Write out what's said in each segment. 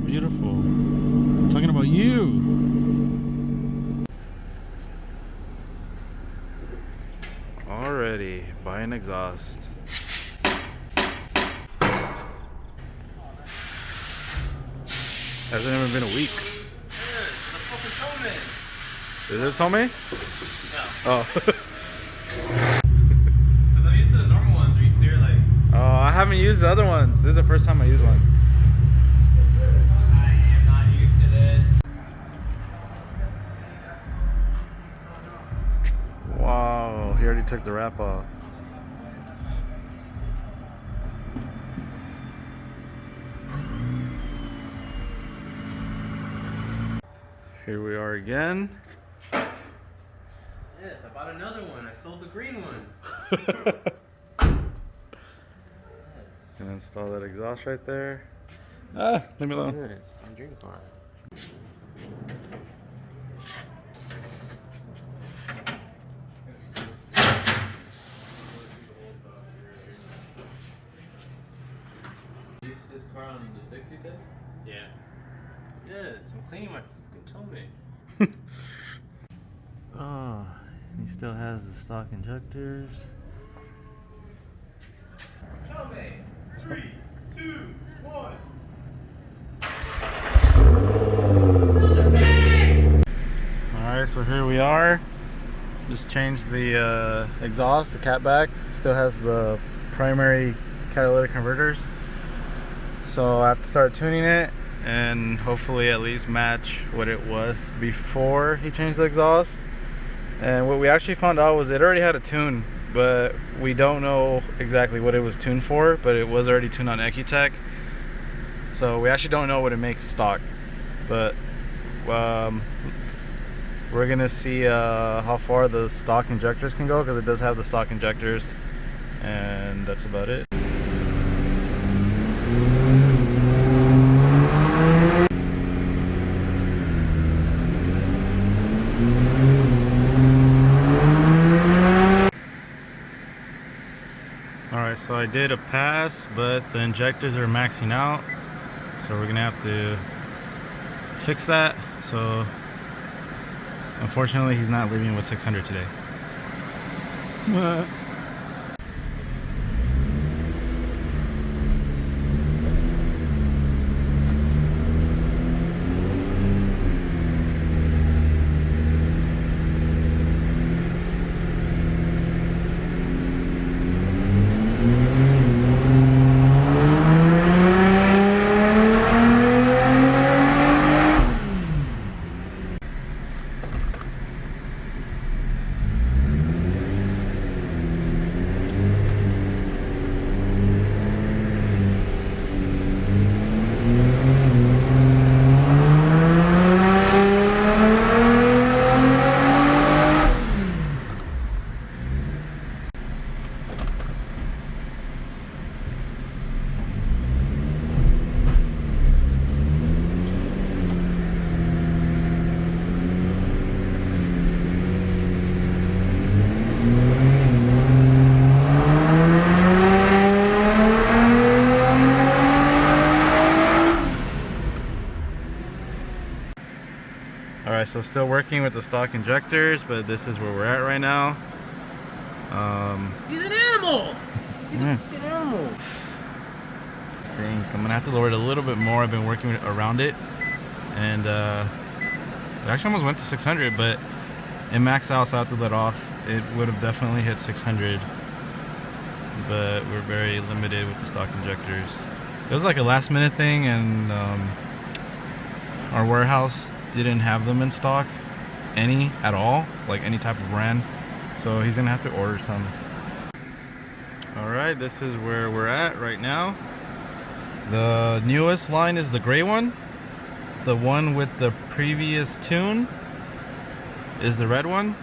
beautiful. I'm talking about you. Already buying exhaust. Hasn't even been a week. Is it Tomei? No. Oh. Because I'm used to the normal ones where you steer like. Oh, I haven't used the other ones. This is the first time I use one. I am not used to this. Wow, he already took the wrap off. Here we are again. Yes, I bought another one. I sold the green one. Gonna install that exhaust right there. Ah, leave me alone. Yes, I'm drinking car. Use this car on the 6, you said? Yeah. Yes, I'm cleaning my fucking Tomei. Oh, and he still has the stock injectors. Tomei! 3, 2, 1. Alright, so here we are. Just changed the exhaust, the Catback. Still has the primary catalytic converters. So I have to start tuning it and hopefully at least match what it was before he changed the exhaust. And what we actually found out was it already had a tune, but we don't know exactly what it was tuned for, but it was already tuned on Ecutech. So we actually don't know what it makes stock. But we're gonna see how far the stock injectors can go, because it does have the stock injectors, and that's about it. Alright, so I did a pass, but the injectors are maxing out, so we're gonna have to fix that. So unfortunately he's not leaving with 600 today. Alright, so still working with the stock injectors, but this is where we're at right now. He's an animal! He's a fucking animal! Dang, I'm gonna have to lower it a little bit more. I've been working around it, and it actually almost went to 600, but it maxed out, so I have to let off. It would have definitely hit 600, but we're very limited with the stock injectors. It was like a last minute thing, and our warehouse didn't have them in stock any at all, like any type of brand, so he's gonna have to order some. All right, this is where we're at right now. The newest line is the gray one. The one with the previous tune is the red one.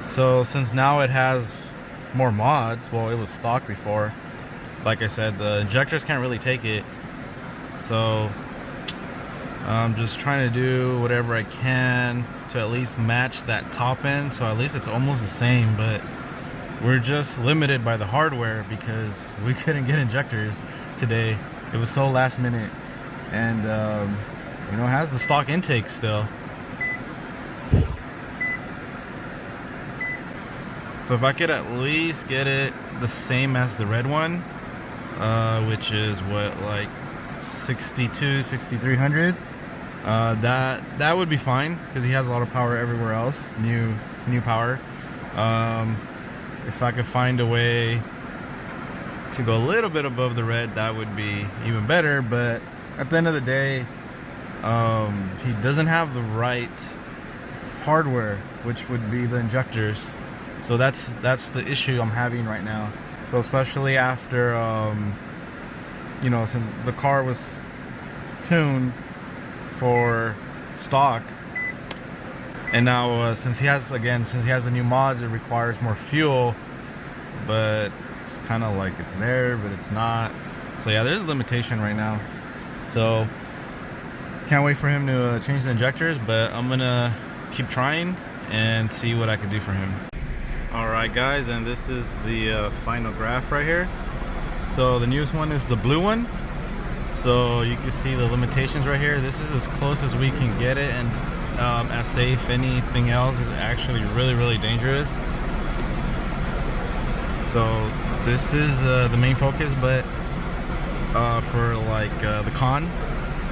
So since now it has more mods, well, it was stock before, like I said, the injectors can't really take it, so I'm just trying to do whatever I can to at least match that top end, so at least it's almost the same. But we're just limited by the hardware because we couldn't get injectors today. It was so last minute. and you know, has the stock intake still. So if I could at least get it the same as the red one, which is what, like 6300, that would be fine, because he has a lot of power everywhere else. New power. If I could find a way to go a little bit above the red, that would be even better. But at the end of the day, he doesn't have the right hardware, which would be the injectors. So that's the issue I'm having right now. So especially after you know, since the car was tuned for stock, and now since he has the new mods, it requires more fuel, but it's kind of like it's there but it's not. So yeah, there's a limitation right now. So can't wait for him to change the injectors, but I'm gonna keep trying and see what I can do for him. Alright guys, and this is the final graph right here. So the newest one is the blue one. So you can see the limitations right here. This is as close as we can get it, and as safe. Anything else is actually really dangerous. So this is the main focus, but for like the con.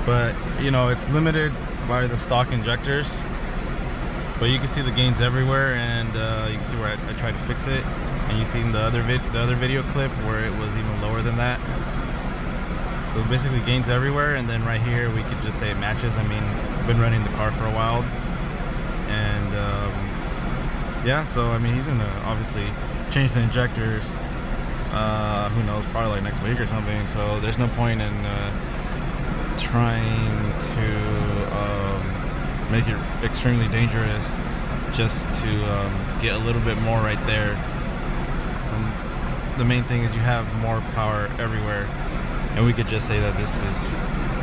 But you know, it's limited by the stock injectors. But you can see the gains everywhere, and you can see where I tried to fix it, and you see in the other video clip where it was even lower than that. So basically gains everywhere, and then right here we could just say it matches. I mean, I've been running the car for a while, and yeah, so I mean, he's gonna obviously change the injectors. Who knows, probably like next week or something. So there's no point in trying to make it extremely dangerous just to get a little bit more right there. And the main thing is you have more power everywhere, and we could just say that this is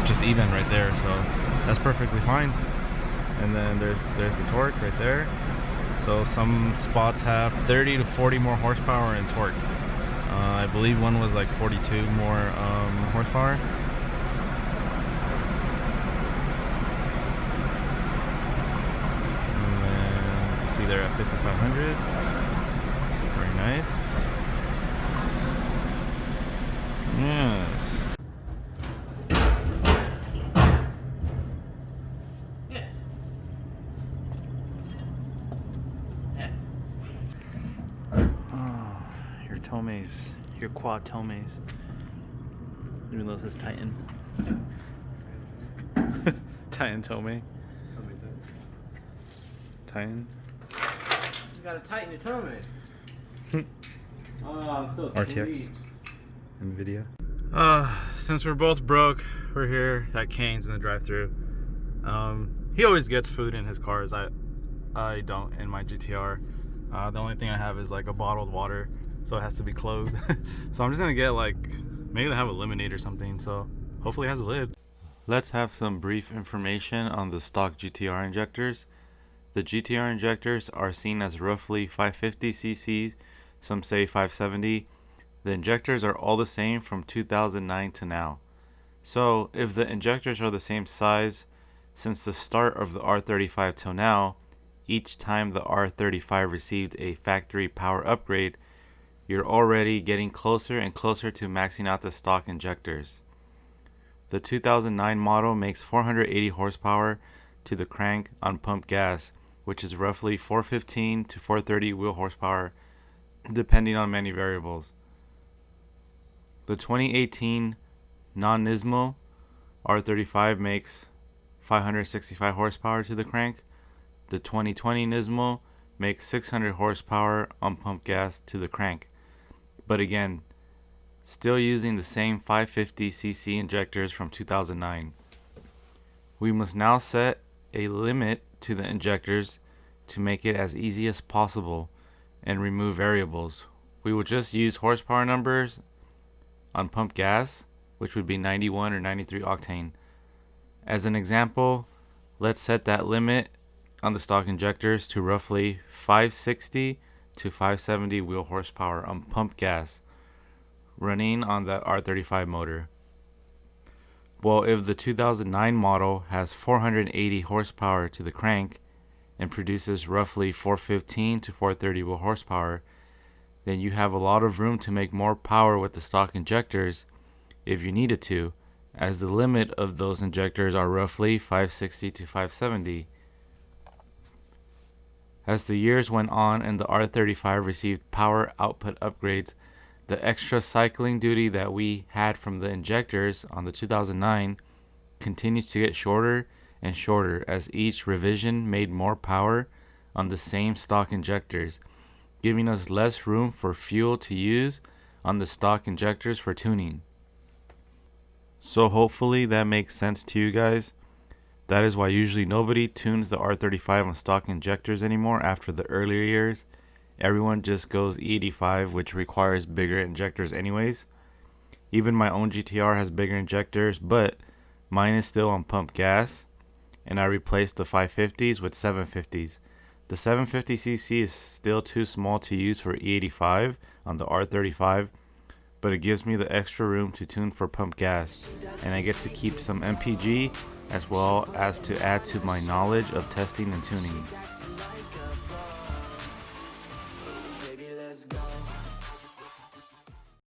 just even right there, so that's perfectly fine. And then there's the torque right there. So some spots have 30 to 40 more horsepower in torque. I believe one was like 42 more horsepower. See there at 5500. Very nice. Yes. Yes. Yes. Oh, your Tome's, your quad Tome's. Even though it says Titan. Titan Tome. Titan. You gotta tighten your tummy. Oh, I'm still RTX. NVIDIA. Since we're both broke, we're here at Cane's in the drive-thru. He always gets food in his cars. I don't in my GTR. The only thing I have is like a bottled water, so it has to be closed. So I'm just gonna get like, maybe they have a lemonade or something, so hopefully it has a lid. Let's have some brief information on the stock GTR injectors. The GTR injectors are seen as roughly 550 cc, some say 570. The injectors are all the same from 2009 to now. So if the injectors are the same size since the start of the R35 till now, each time the R35 received a factory power upgrade, you're already getting closer and closer to maxing out the stock injectors. The 2009 model makes 480 horsepower to the crank on pump gas, which is roughly 415 to 430 wheel horsepower, depending on many variables. The 2018 non-Nismo R35 makes 565 horsepower to the crank. The 2020 Nismo makes 600 horsepower on pump gas to the crank. But again, still using the same 550cc injectors from 2009. We must now set a limit to the injectors to make it as easy as possible and remove variables. We will just use horsepower numbers on pump gas, which would be 91 or 93 octane. As an example, let's set that limit on the stock injectors to roughly 560 to 570 wheel horsepower on pump gas, running on the R35 motor. Well, if the 2009 model has 480 horsepower to the crank and produces roughly 415 to 430 horsepower, then you have a lot of room to make more power with the stock injectors if you needed to, as the limit of those injectors are roughly 560 to 570. As the years went on and the R35 received power output upgrades, the extra cycling duty that we had from the injectors on the 2009 continues to get shorter and shorter as each revision made more power on the same stock injectors, giving us less room for fuel to use on the stock injectors for tuning. So hopefully that makes sense to you guys. That is why usually nobody tunes the R35 on stock injectors anymore after the earlier years. Everyone just goes E85, which requires bigger injectors anyways. Even my own GTR has bigger injectors, but mine is still on pump gas, and I replaced the 550s with 750s. The 750cc is still too small to use for E85 on the R35, but it gives me the extra room to tune for pump gas, and I get to keep some MPG as well as to add to my knowledge of testing and tuning.